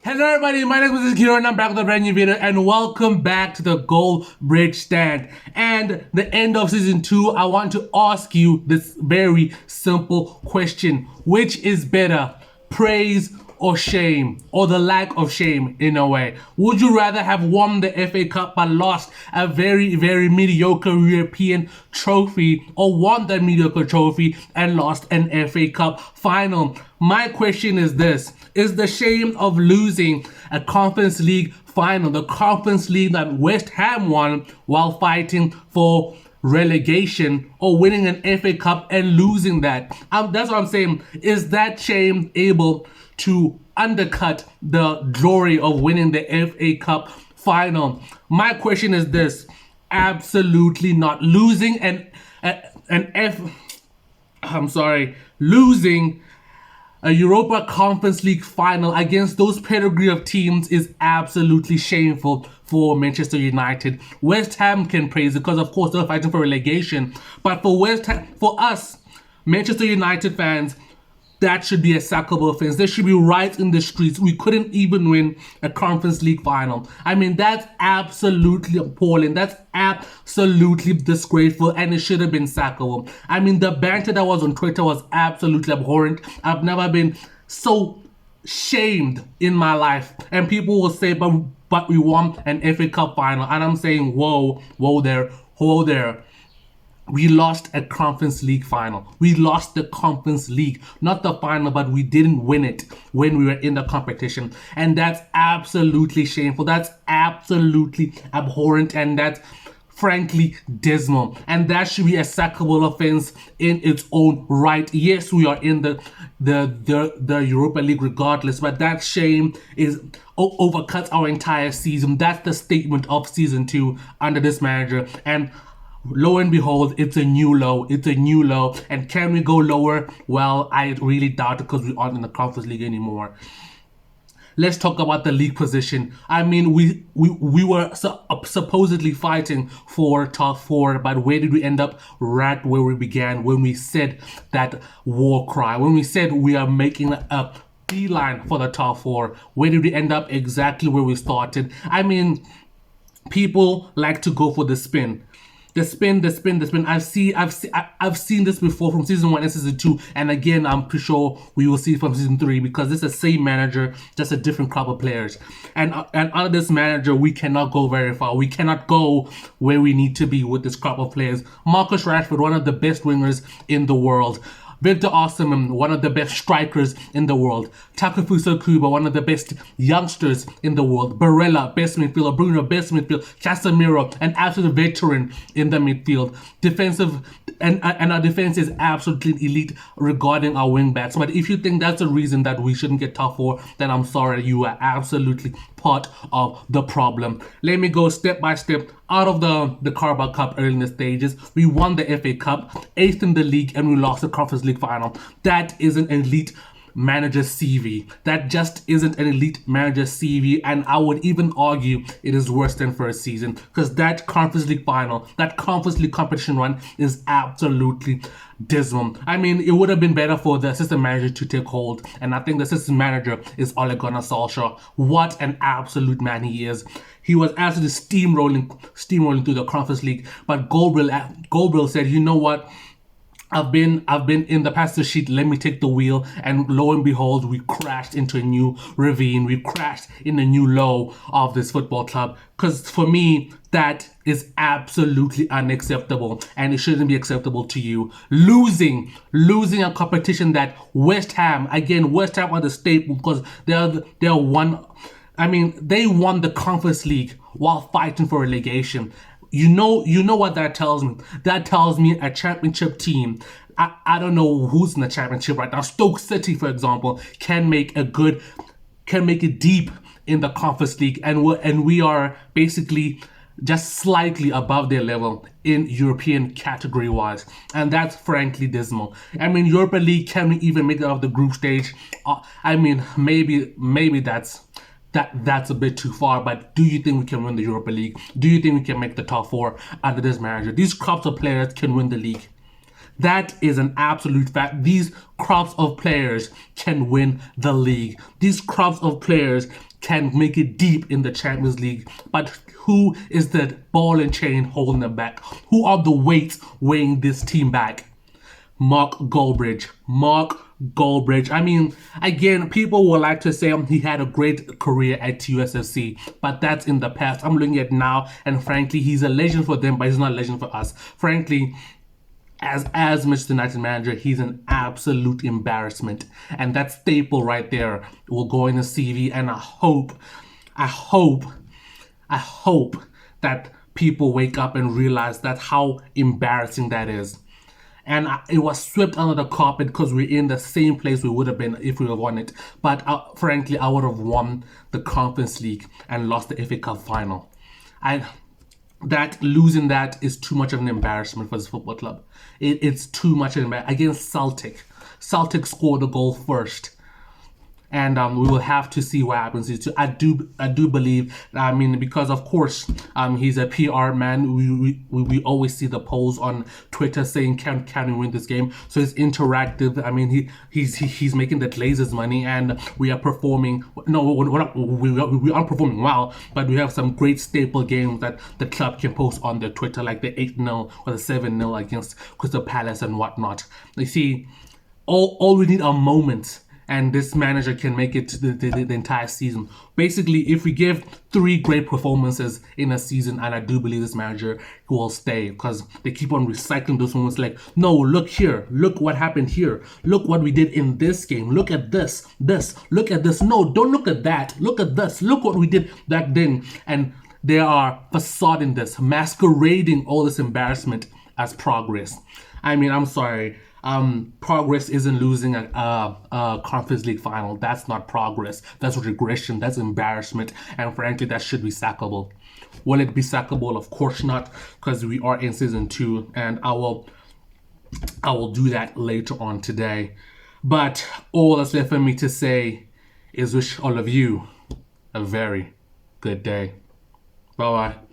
Hello everybody, my name is Kiro and I'm back with a brand new video and welcome back to the Goldbridge stand. And the end of season 2, I want to ask you this very simple question. Which is better, praise or shame, or the lack of shame in a way? Would you rather have won the FA Cup but lost a very mediocre European trophy, or won that mediocre trophy and lost an FA Cup final? My question is this: is the shame of losing a Conference League final, the Conference League that West Ham won while fighting for relegation, or winning an FA Cup and losing that? That's what I'm saying. Is that shame able to undercut the glory of winning the FA Cup final? My question is this: absolutely not. Losing a Europa Conference League final against those pedigree of teams is absolutely shameful for Manchester United. West Ham can praise it because, of course, they're fighting for relegation. But for West Ham, for us, Manchester United fans, that should be a sackable offense. They should be right in the streets. We couldn't even win a Conference League final. I mean, that's absolutely appalling. That's absolutely disgraceful, and it should have been sackable. I mean, the banter that was on Twitter was absolutely abhorrent. I've never been so shamed in my life. And people will say, but we won an FA Cup final. And I'm saying, whoa there. We lost a Conference League final. We lost the Conference League, not the final, but we didn't win it when we were in the competition. And that's absolutely shameful. That's absolutely abhorrent, and that's frankly dismal. And that should be a sackable offense in its own right. Yes, we are in the Europa League regardless, but that shame is overcuts our entire season. That's the statement of season 2 under this manager. And lo and behold, it's a new low. It's a new low. And can we go lower? Well, I really doubt it, because we aren't in the Conference League anymore. Let's talk about the league position. I mean, we were supposedly fighting for top 4, but where did we end up? Right where we began, when we said that war cry, when we said we are making a beeline for the top 4. Where did we end up? Exactly where we started. I mean, people like to go for the spin. The spin. I've seen this before from season 1 and season 2, and again, I'm pretty sure we will see it from season 3, because it's the same manager, just a different crop of players. And under this manager, we cannot go very far. We cannot go where we need to be with this crop of players. Marcus Rashford, one of the best wingers in the world. Victor Osimhen, one of the best strikers in the world. Takefusa Kubo, one of the best youngsters in the world. Barella, best midfielder. Bruno, best midfielder. Casemiro, an absolute veteran in the midfield. And our defense is absolutely elite regarding our wing backs. But if you think that's the reason that we shouldn't get top 4, then I'm sorry, you are absolutely part of the problem. Let me go step by step. Out of the Carabao Cup early in the stages, we won the FA Cup, 8th in the league, and we lost the Conference League final. That is an elite manager's CV. That just isn't an elite manager's CV, and I would even argue it is worse than first season, because that Conference League final, that Conference League competition run is absolutely dismal. I mean, it would have been better for the assistant manager to take hold, and I think the assistant manager is Ole Gunnar Solskjaer. What an absolute man he is. He was absolutely steamrolling through the Conference League, but Goldbridge said, you know what? I've been in the passenger seat, let me take the wheel, and lo and behold, we crashed into a new ravine. We crashed in a new low of this football club. Because for me, that is absolutely unacceptable, and it shouldn't be acceptable to you. Losing a competition that West Ham are the staple, because they're one. I mean, they won the Conference League while fighting for relegation. You know what that tells me? That tells me a championship team, I don't know who's in the championship right now. Stoke City, for example, can make it deep in the Conference League, and we are basically just slightly above their level in European category wise, and that's frankly dismal. I mean, Europa League, can we even make it out of the group stage? I mean, maybe that's a bit too far, but do you think we can win the Europa League? Do you think we can make the top 4 under this manager? These crops of players can win the league. That is an absolute fact. These crops of players can win the league. These crops of players can make it deep in the Champions League. But who is the ball and chain holding them back? Who are the weights weighing this team back? Mark Goldbridge. Mark Goldbridge. I mean, again, people would like to say he had a great career at USFC, but that's in the past. I'm looking at now, and frankly, he's a legend for them, but he's not a legend for us. Frankly, as Manchester United manager, he's an absolute embarrassment, and that staple right there will go in the CV. And I hope that people wake up and realize that how embarrassing that is. And it was swept under the carpet because we're in the same place we would have been if we had won it. But frankly, I would have won the Conference League and lost the FA Cup final. Losing that is too much of an embarrassment for this football club. It's too much of an embarrassment. Against Celtic. Celtic scored the goal first. And we will have to see what happens. I do believe. I mean, because of course, he's a PR man. We always see the polls on Twitter saying can we win this game? So it's interactive. I mean, he's making the Glazers money, and we are performing. No, we aren't performing well, but we have some great staple games that the club can post on their Twitter, like the 8-0 or the 7-0 against Crystal Palace and whatnot. You see, all we need are moments. And this manager can make it to the entire season. Basically, if we give 3 great performances in a season, and I do believe this manager will stay, because they keep on recycling those moments like, no, look here, look what happened here, look what we did in this game, look at this, look at this, no, don't look at that, look at this, look what we did back then. And they are facading this, masquerading all this embarrassment as progress. I mean, I'm sorry. Progress isn't losing a Conference League final. That's not progress. That's regression. That's embarrassment. And frankly, that should be sackable. Will it be sackable? Of course not, because we are in season 2, and I will do that later on today. But all that's left for me to say is wish all of you a very good day. Bye bye.